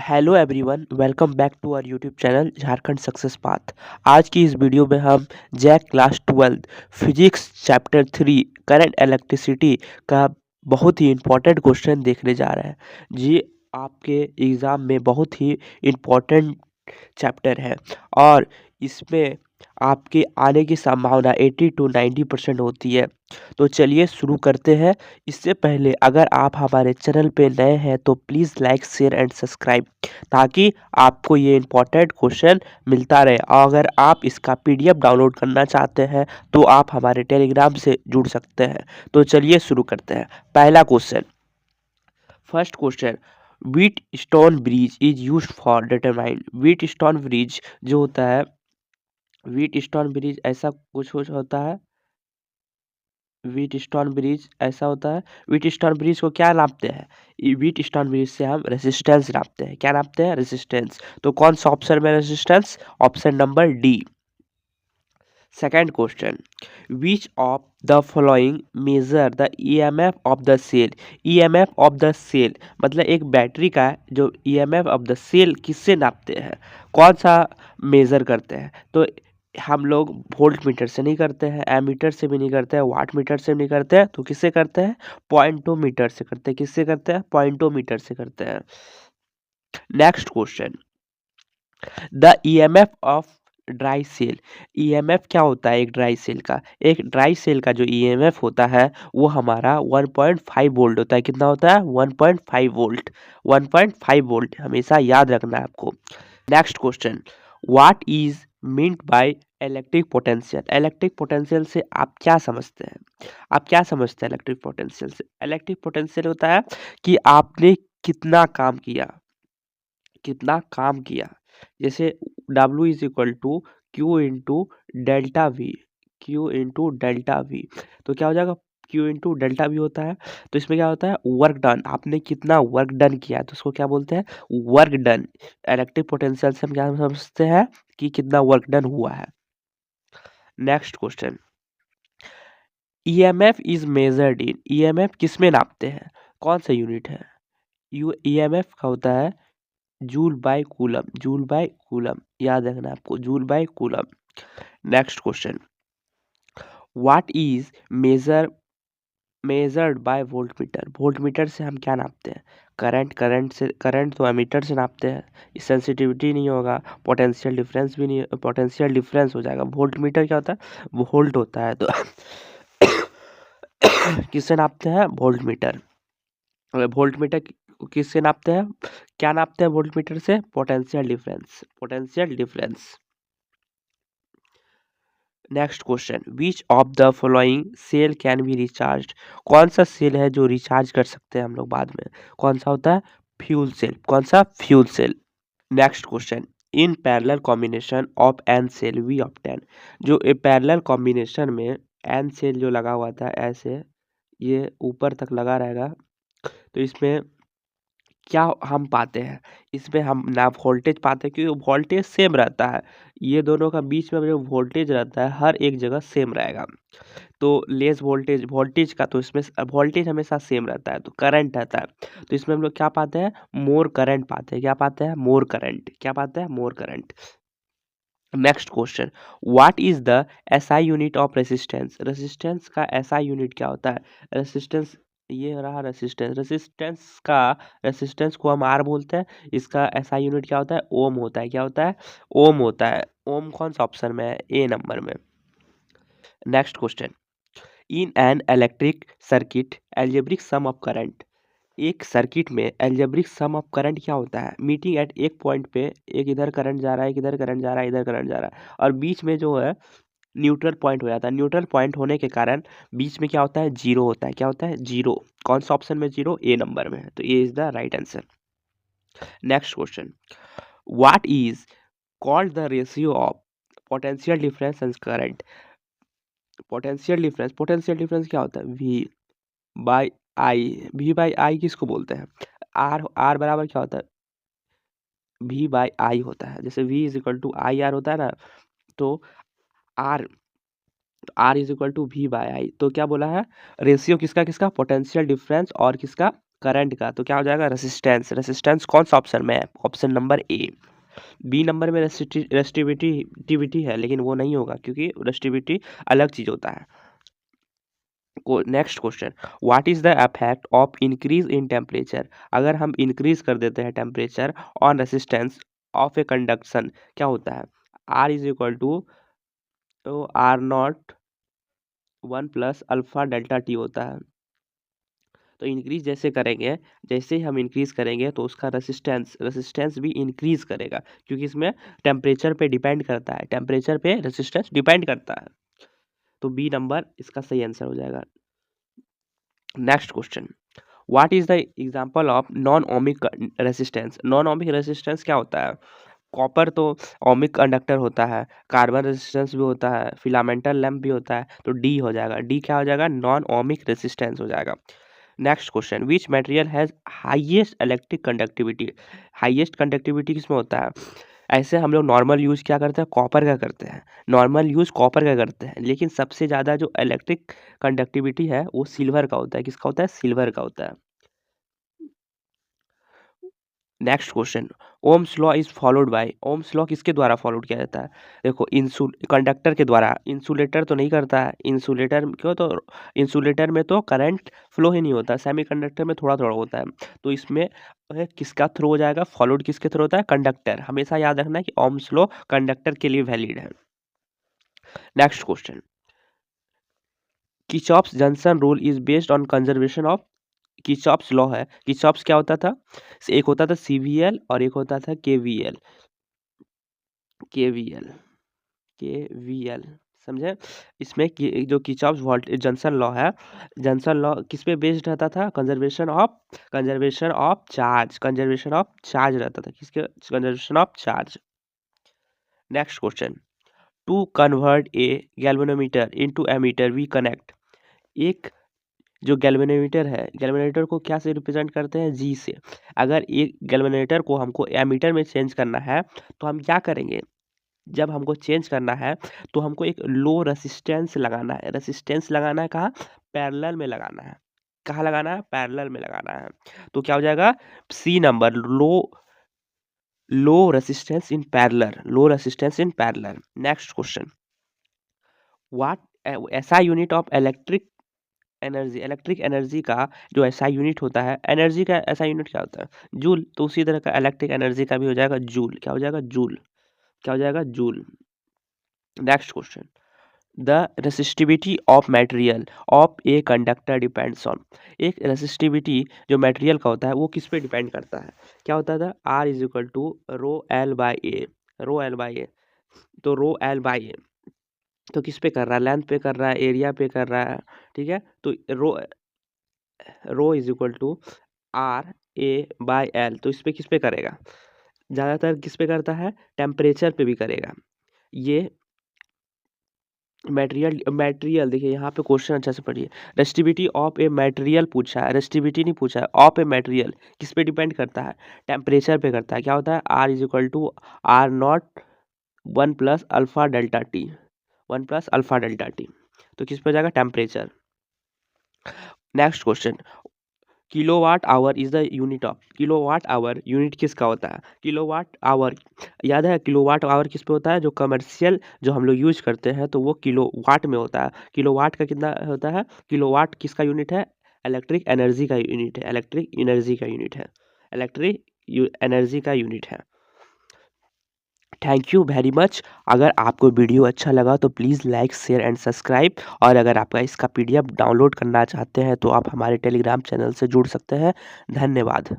Hello everyone, welcome back to our YouTube channel Jharkhand success path. आज की इस video में हम JAC class 12 physics chapter 3 current electricity का बहुत ही इम्पोर्टेंट क्वेश्चन देखने जा रहे हैं। जी, आपके एग्ज़ाम में बहुत ही इम्पोर्टेंट चैप्टर है और इसमें आपके आने की संभावना 80 टू 90% होती है। तो चलिए शुरू करते हैं। इससे पहले अगर आप हमारे चैनल पे नए हैं तो please like share and subscribe, ताकि आपको ये इम्पोर्टेंट क्वेश्चन मिलता रहे। और अगर आप इसका पीडीएफ डाउनलोड करना चाहते हैं तो आप हमारे टेलीग्राम से जुड़ सकते हैं। तो चलिए शुरू करते हैं। पहला question, first question, wheat stone bridge is use for determine. Wheat stone bridge जो होता है, व्हीट स्टोन ब्रिज ऐसा कुछ कुछ होता है। व्हीट स्टोन ब्रिज ऐसा होता है। व्हीट स्टोन ब्रिज को क्या नापते हैं? व्हीट स्टोन ब्रिज से हम रेजिस्टेंस नापते हैं। क्या नापते हैं? रेजिस्टेंस। तो कौन सा ऑप्शन में resistance? Option number D. Second question, which of the following measure the EMF of the cell. EMF of the cell मतलब एक बैटरी का जो ईएमएफ ऑफ द सेल किससे नापते हैं? कौन सा मेजर करते हैं? तो हम लोग वोल्ट मीटर से नहीं करते हैं, एमीटर से भी नहीं करते हैं, वाट मीटर से भी नहीं करते हैं, तो किससे करते हैं? पॉइंटोमीटर से करते हैं। किससे करते हैं? पॉइंटोमीटर से करते हैं। Next question, the EMF of dry cell. EMF क्या होता है एक ड्राई सेल का? एक ड्राई सेल का जो ईएमएफ होता है वो हमारा 1.5 वोल्ट होता है। कितना होता है? 1.5 वोल्ट। 1.5 वोल्ट हमेशा याद रखना है आपको। Next question, what is meant by electric potential. Electric potential से आप क्या समझते हैं? आप क्या समझते हैं इलेक्ट्रिक पोटेंशियल से? इलेक्ट्रिक पोटेंशियल होता है कि आपने कितना काम किया, कितना काम किया। जैसे W is equal to Q into delta V. Q into delta V, तो क्या हो जाएगा? क्यू इंटू डेल्टा वी होता है। तो इसमें क्या होता है? Work done. आपने कितना वर्क डन किया, तो उसको क्या बोलते हैं? Work done. इलेक्ट्रिक पोटेंशियल से हम क्या समझते हैं? कि कितना वर्क डन हुआ है। Next question, EMF is measured in. EMF किस में नापते हैं? कौन सा यूनिट है? ईएमएफ का होता है joule by coulomb. Joule by coulomb याद रखना आपको, joule by coulomb. Next question, what is measured by voltmeter. Voltmeter से हम क्या नापते हैं? करंट। करंट से, करंट तो एमीटर से नापते हैं। सेंसिटिविटी नहीं होगा, पोटेंशियल डिफरेंस भी नहीं, पोटेंशियल डिफरेंस हो जाएगा। वोल्टमीटर क्या होता है? वोल्ट होता है। तो किससे नापते हैं? वोल्टमीटर। वोल्टमीटर किससे नापते हैं? क्या नापते हैं वोल्टमीटर से? Potential difference. Potential difference. Next question, which of the following cell can be recharge. कौन सा सेल है जो रिचार्ज कर सकते हैं हम लोग बाद में? कौन सा होता है? Fuel cell. कौन सा? Fuel cell. Next question, in parallel combination of N cell we obtain. जो पैरेलल कॉम्बिनेशन में एन सेल जो लगा हुआ था ऐसे, ये ऊपर तक लगा रहेगा, तो इसमें क्या हम पाते हैं? इसमें हम ना वोल्टेज पाते हैं, क्योंकि वोल्टेज सेम रहता है। ये दोनों का बीच में जो वोल्टेज रहता है हर एक जगह सेम रहेगा। तो लेस वोल्टेज, वोल्टेज का तो इसमें वोल्टेज हमेशा सेम रहता है, तो करंट रहता है। तो इसमें हम लोग क्या पाते हैं? मोर करंट पाते हैं। क्या पाते हैं? मोर करंट। क्या पाते हैं? मोर current. Next question, what is the SI unit of resistance. Resistance का एसआई यूनिट क्या होता है? रेसिस्टेंस, ये रहा रेसिस्टेंस। रेसिस्टेंस का, रेसिस्टेंस को हम आर बोलते हैं। इसका एसआई यूनिट क्या होता है? ओम होता है। क्या होता है? ओम होता है। ओम कौन सा ऑप्शन में है? ए नंबर में। Next question, in an electric circuit algebraic sum of current. एक सर्किट में एल्जेब्रिक सम ऑफ करंट क्या होता है? मीटिंग एट एक पॉइंट पे, एक इधर करंट जा रहा है, एक इधर करंट जा रहा है, इधर करंट जा रहा है, और बीच में जो है न्यूट्रल पॉइंट हो जाता है। न्यूट्रल पॉइंट होने के कारण बीच में क्या होता है? जीरो होता है। क्या होता है? जीरो। कौन सा ऑप्शन में जीरो? ए नंबर में है। तो A is the right answer. Next question, what is called the ratio of potential difference and current. Potential difference, potential difference क्या होता है? V by I. V by I किसको बोलते हैं? आर। आर बराबर क्या होता है? वी बाई आई होता है। जैसे V is equal to I R होता है ना, तो R, R is equal to V by I. तो क्या बोला है? रेशियो किसका किसका? पोटेंशियल डिफरेंस और किसका? करंट का, तो क्या हो जाएगा रेसिस्टेंस। रेसिस्टेंस कौन सा ऑप्शन में है? Option number A. B number में रेसिस्टिविटी है, लेकिन वो नहीं होगा क्योंकि रेसिस्टिविटी अलग चीज होता है। Next question, what is the effect of increase in temperature? अगर हम इंक्रीज कर देते हैं temperature on resistance of a conduction, क्या होता है? R is equal to R not 1 + α∆t होता है। तो इंक्रीज जैसे करेंगे, जैसे ही हम इंक्रीज करेंगे तो उसका रेसिस्टेंस भी इंक्रीज करेगा, क्योंकि इसमें टेम्परेचर पे डिपेंड करता है, टेम्परेचर पे रेसिस्टेंस डिपेंड करता है। तो बी नंबर इसका सही आंसर हो जाएगा। Next question, what is the example of non ohmic resistance? Non ohmic resistance क्या होता है? कॉपर तो ओमिक कंडक्टर होता है, कार्बन रेजिस्टेंस भी होता है, फिलामेंटल लैंप भी होता है, तो डी हो जाएगा। डी क्या हो जाएगा? नॉन ओमिक रेजिस्टेंस हो जाएगा। Next question, which material has highest electric conductivity? Highest conductivity किसमें होता है? ऐसे हम लोग नॉर्मल यूज क्या करते हैं? कॉपर का करते हैं, नॉर्मल यूज कॉपर का करते हैं, लेकिन सबसे ज़्यादा जो इलेक्ट्रिक कंडक्टिविटी है वो सिल्वर का होता है। किसका होता है? सिल्वर का होता है। Next question, Ohm's law is followed by? Ohm's law किसके द्वारा फॉलोड किया जाता है? देखो, कंडक्टर के द्वारा। इंसुलेटर तो नहीं करता है, इंसुलेटर क्यों? तो इंसुलेटर में तो करंट फ्लो ही नहीं होता, सेमीकंडक्टर में थोड़ा थोड़ा होता है। तो इसमें किसका थ्रू हो जाएगा? फॉलोड किसके थ्रू होता है? कंडक्टर। हमेशा याद रखना है कि ओम्स लॉ कंडक्टर के लिए वैलिड है। Next question, Kirchhoff's junction rule is based on conservation of? Kirchhoff's law है, किर्चॉफ्स क्या होता था? एक होता था सीवीएल और एक होता था केवीएल। केवीएल केवीएल समझे? इसमें जो किर्चॉफ्स वोल्टेज जंक्शन लॉ है, जंक्शन लॉ किस पे बेस्ड रहता था? कंजर्वेशन ऑफ चार्ज रहता था। किसके? Conservation of charge. Next question, to convert a galvanometer into ammeter we connect. एक जो गैल्वेनोमीटर है, गैल्वेनोमीटर को क्या से रिप्रेजेंट करते हैं? जी से। अगर एक गैल्वेनोमीटर को हमको एमीटर में चेंज करना है तो हम क्या करेंगे? जब हमको चेंज करना है तो हमको एक लो रेसिस्टेंस लगाना है। रेसिस्टेंस लगाना है कहाँ? पैरेलल में लगाना है। कहाँ लगाना है? पैरेलल में लगाना है। तो क्या हो जाएगा? C number, low resistance in parallel, low resistance in parallel. Next question, what SI unit of electric energy? Electric energy का जो एसआई यूनिट होता है, एनर्जी का एसआई यूनिट क्या होता है? जूल। तो उसी तरह का इलेक्ट्रिक एनर्जी का भी हो जाएगा जूल। क्या हो जाएगा? जूल। क्या हो जाएगा? Joule. Next question, the resistivity of material of a conductor depends on? एक रेसिस्टिविटी जो मटेरियल का होता है वो किस पे डिपेंड करता है? क्या होता था? R is equal to rho L by A. Rho L by A, तो रो एल बाई ए तो किस पे कर रहा है? लेंथ पे कर रहा है, एरिया पे कर रहा है, ठीक है? तो rho is equal to R A by L, तो इस पे किस पे करेगा? ज़्यादातर किस पे करता है? टेम्परेचर पे भी करेगा। ये मटेरियल देखिए यहाँ पे क्वेश्चन अच्छा से पढ़िए। रेसिस्टिविटी ऑफ ए मटेरियल पूछा है, रेसिस्टिविटी नहीं पूछा है, ऑफ ए मटेरियल किस पे डिपेंड करता है? टेम्परेचर पे करता है। क्या होता है? R is equal to R not 1 + α∆t, 1 + α∆t, तो किस पे जाएगा? Temperature. Next question, kilowatt hour is the unit of? Kilowatt hour unit किसका होता है? किलोवाट आवर याद है? किलोवाट आवर किस पे होता है? जो कमर्शियल जो हम लोग यूज करते हैं तो वो किलोवाट में होता है। किलोवाट का कितना होता है? किलोवाट किसका यूनिट है? इलेक्ट्रिक एनर्जी का यूनिट है। इलेक्ट्रिक एनर्जी का यूनिट है। इलेक्ट्रिक एनर्जी का यूनिट है। Thank you very much. अगर आपको वीडियो अच्छा लगा तो please like share and subscribe, और अगर आप इसका पीडीएफ डाउनलोड करना चाहते हैं तो आप हमारे टेलीग्राम चैनल से जुड़ सकते हैं। धन्यवाद।